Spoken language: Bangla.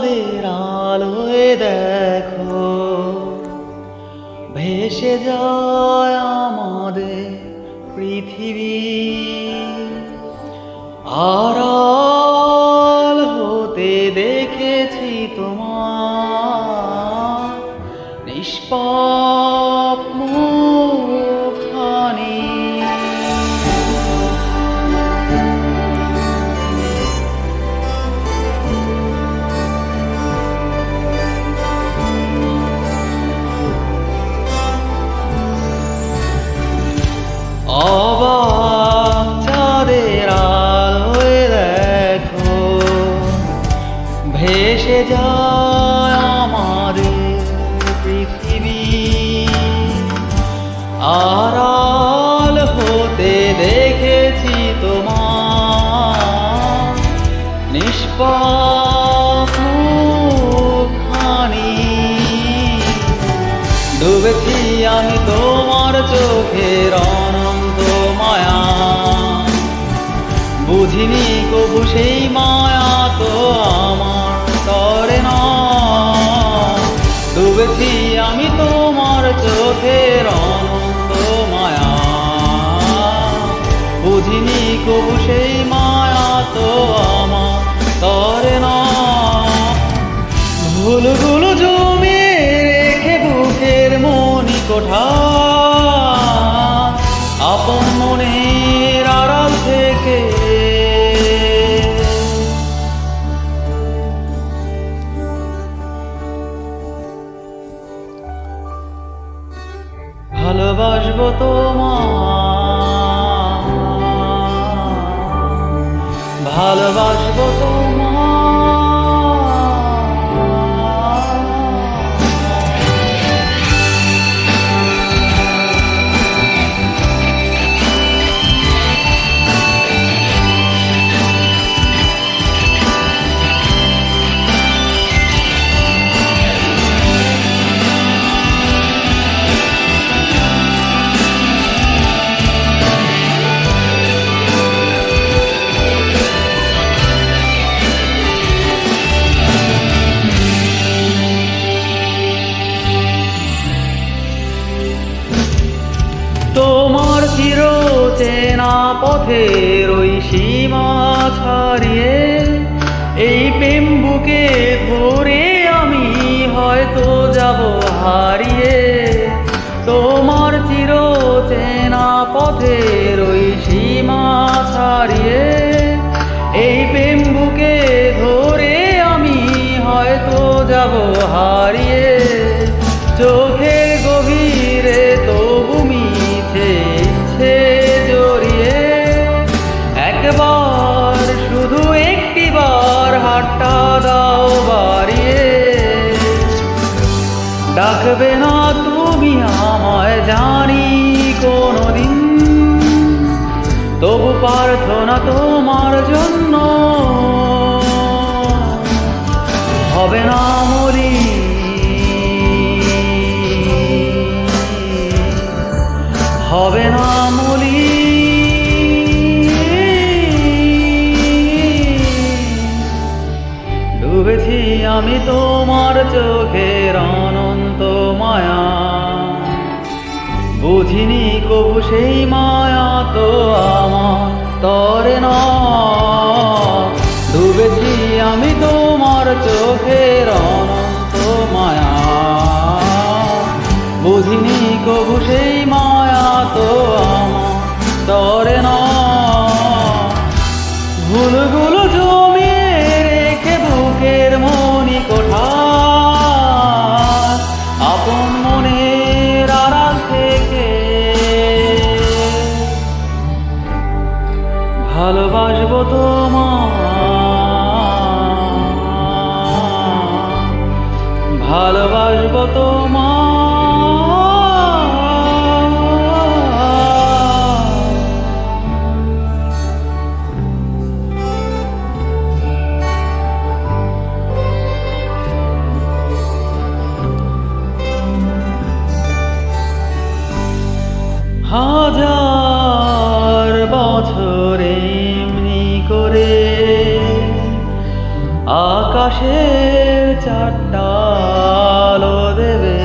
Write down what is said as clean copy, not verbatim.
চাঁদের আলোয় দেখো ভেসে যায় আমাদের পৃথিবী, আড়াল হতে দেখেছি তোমার নিষ্পাপ মুখখানি। অবাক চাঁদের আলোয় দেখো ভেসে যায় আমাদের পৃথিবী, আড়াল হতে দেখেছি তোমার নিষ্পাপ মুখখানি। ডুবেছি আমি তোমার চোখের অনন্ত মায়া, বুঝিনি কবু সেই মায়া তো আমার তরে না। ডুবেছি আমি তোমার চোখের অনন্ত মায়া, বুঝিনি কবু সেই মায়া তো আমার তরে না। ভুলগুলো জমিয়ে রেখে বুকের মনি কোঠা, আপন মনের আড়াল থেকে ভালোবাসবো তোমার, ভালোবাসবো তোমার। তোমার চির চেনা পথের ওই সীমা ছাড়িয়ে এই প্রেম বুকে ধরে আমি হয়তো যাব হারিয়ে। তোমার চির চেনা পথের ওই সীমা ছাড়িয়ে এই প্রেম বুকে ধরে আমি হয়তো যাব হারিয়ে। চোখের গভীরে তবু মিছে জড়িয়ে একবার শুধু একটিবার হাতটা দাও বাড়িয়ে। ডাকবে না তুমি আমায় জানি কোনোদিন, তবু প্রার্থনা তোমার জন্য হবে না মরি, হবে না মলি। ডুবেছি আমি তোমার চোখের অনন্ত মায়া, বুঝিনি কবু সেই মায়া তো আমার তরে না। ডুবেছি আমি তোমার চোখের অনন্ত মায়া, বুঝিনি কবু সেই মায়া তো আমার তরে না। ভুলগুলো জমিয়ে রেখে বুকের মনি কোঠা, আপন মনের আড়াল থেকে ভালোবাসবো তোমার, ভালোবাসবো তোমার। হাজার বছর এমনি করে আকাশে আকাশের চারটা আলো দেবে।